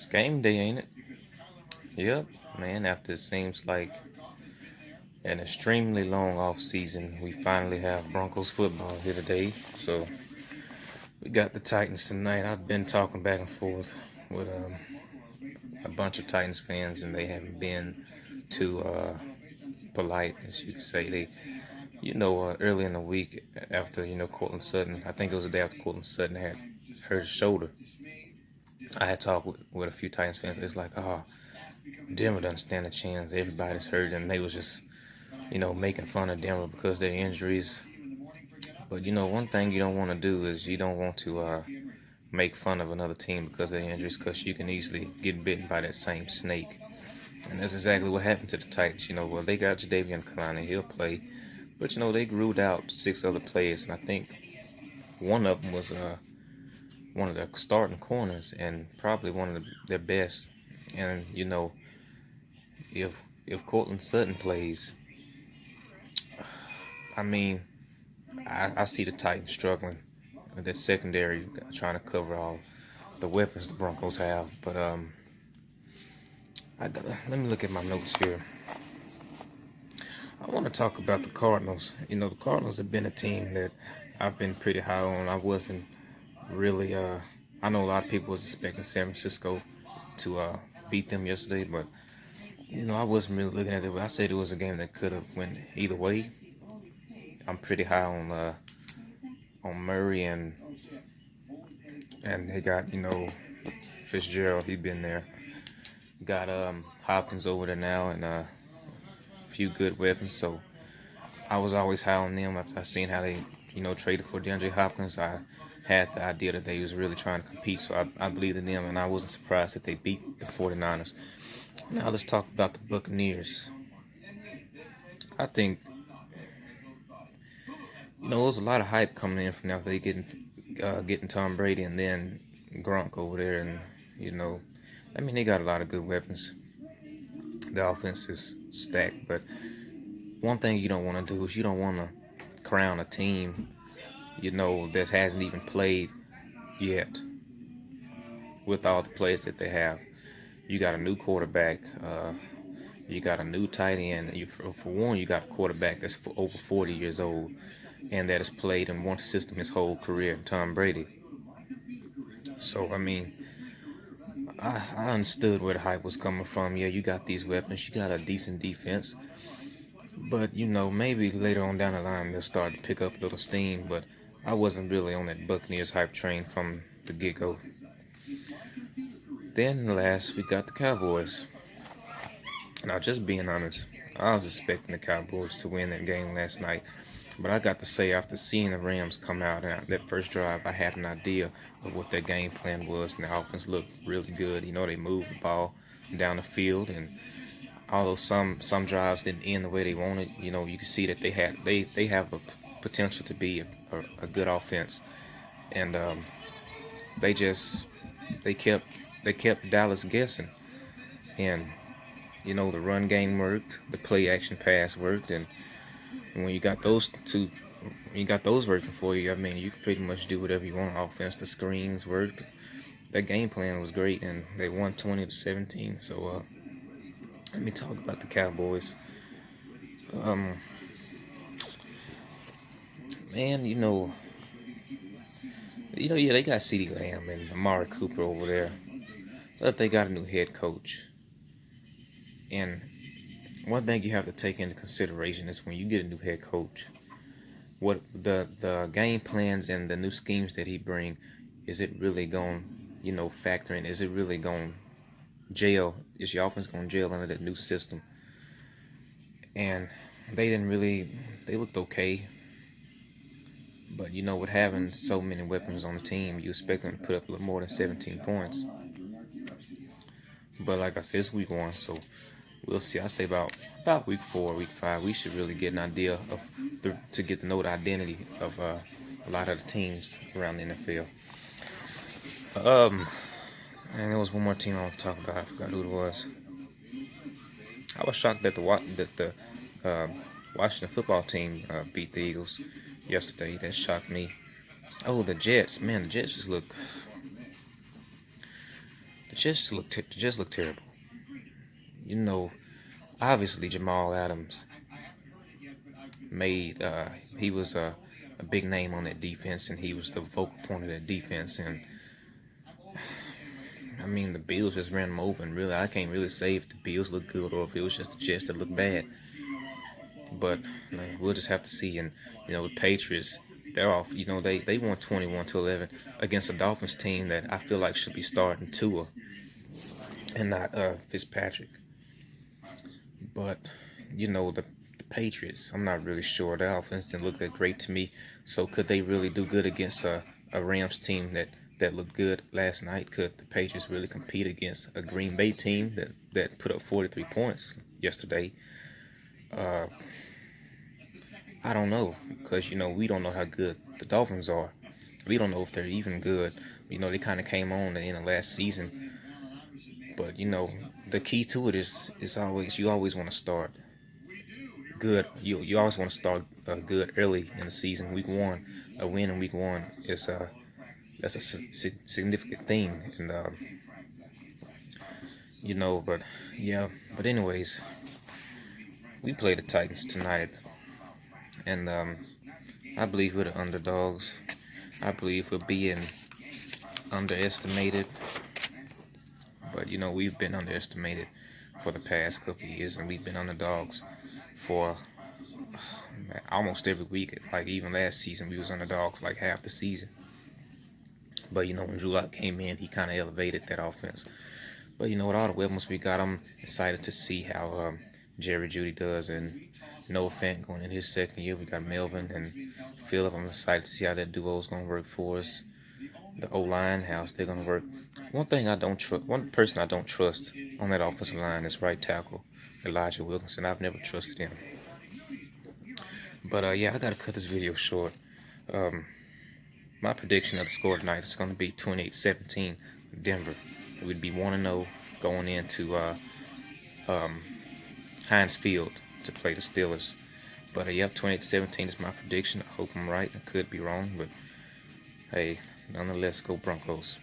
Game day, ain't it? Yep, man. After it seems like an extremely long off season, we finally have Broncos football here today. So we got the Titans tonight. I've been talking back and forth with a bunch of Titans fans, and they haven't been too polite, as you could say. Early in the week after Cortland Sutton, I think it was the day after Cortland Sutton had hurt his shoulder. I had talked with a few Titans fans. It's like, Denver doesn't stand a chance. Everybody's hurt, and they was just making fun of Denver because of their injuries. But one thing you don't want to do is you don't want to make fun of another team because of their injuries, because you can easily get bitten by that same snake. And that's exactly what happened to the Titans. Well, they got Jadeveon Clowney, he'll play, but they ruled out six other players, and I think one of them was one of the starting corners and probably one of their best. And if Cortland Sutton plays, I mean, I see the Titans struggling with that secondary, trying to cover all the weapons the Broncos have. But let me look at my notes here. I want to talk about the Cardinals. The Cardinals have been a team that I've been pretty high on. I wasn't really. I know a lot of people was expecting San Francisco to beat them yesterday, but I wasn't really looking at it. But I said it was a game that could have went either way. I'm pretty high on Murray, and they got Fitzgerald. He been there. Got Hopkins over there now, and a few good weapons. So I was always high on them after I seen how they traded for DeAndre Hopkins. I had the idea that they was really trying to compete, so I believed in them, and I wasn't surprised that they beat the 49ers. Now let's talk about the Buccaneers. I think there was a lot of hype coming in from after they getting Tom Brady and then Gronk over there, and they got a lot of good weapons. The offense is stacked, but one thing you don't want to do is you don't want to crown a team that hasn't even played yet with all the players that they have. You got a new quarterback. You got a new tight end. For one, you got a quarterback that's over 40 years old and that has played in one system his whole career, Tom Brady. So, I understood where the hype was coming from. Yeah, you got these weapons. You got a decent defense. But, maybe later on down the line they'll start to pick up a little steam. But I wasn't really on that Buccaneers hype train from the get-go. Then last, we got the Cowboys. Now, just being honest, I was expecting the Cowboys to win that game last night. But I got to say, after seeing the Rams come out and that first drive, I had an idea of what their game plan was, and the offense looked really good. They moved the ball down the field, and although some drives didn't end the way they wanted, you can see that they have a potential to be a good offense, and they just they kept Dallas guessing, and the run game worked, the play action pass worked, and when you got those two, you got those working for you. You can pretty much do whatever you want on offense. The screens worked. That game plan was great, and they won 20-17. So let me talk about the Cowboys. Man, yeah, they got CeeDee Lamb and Amari Cooper over there, but they got a new head coach. And one thing you have to take into consideration is when you get a new head coach, what the game plans and the new schemes that he bring, is it really going factor in? Is it really going gel? Is your offense going to gel under that new system? And they looked okay, but with having so many weapons on the team, you expect them to put up a little more than 17 points. But like I said, it's week 1, so we'll see. I say about week 4, week 5, we should really get an idea to get to know the identity of a lot of the teams around the NFL. And there was one more team I want to talk about. I forgot who it was. I was shocked that the Washington football team beat the Eagles yesterday. That shocked me. Oh, the Jets. Man, the Jets just look just look terrible. You know, obviously Jamal Adams made he was a big name on that defense, and he was the focal point of that defense. And I mean, the Bills just ran him over, and really, I can't really say if the Bills look good or if it was just the Jets that look bad. But we'll just have to see. And the Patriots, they're off. They won 21-11 against a Dolphins team that I feel like should be starting Tua and not Fitzpatrick. But the Patriots, I'm not really sure. Their offense didn't look that great to me. So could they really do good against a Rams team that looked good last night? Could the Patriots really compete against a Green Bay team that put up 43 points yesterday? Uh, I don't know, because we don't know how good the Dolphins are. We don't know if they're even good. They kind of came on in the last season, but the key to it is always you always want to start good. You always want to start good early in the season. Week one, a win in week one is that's a significant thing, and but yeah. But anyways, we play the Titans tonight, and I believe we're the underdogs. I believe we're being underestimated, but we've been underestimated for the past couple of years, and we've been underdogs for almost every week. Like even last season, we was underdogs like half the season. But when Drew Lock came in, he kind of elevated that offense. But with all the weapons we got, I'm excited to see how Jerry Jeudy does, and Noah Fant going in his second year. We got Melvin and Phillip. I'm excited to see how that duo is going to work for us. The O-line, how they're going to work. One person I don't trust on that offensive line is right tackle Elijah Wilkinson. I've never trusted him. But yeah, I got to cut this video short. My prediction of the score tonight is going to be 28-17 Denver. We'd be 1-0 going into Heinz Field to play the Steelers. But yep, 28-17 is my prediction. I hope I'm right. I could be wrong, but hey, nonetheless, go Broncos.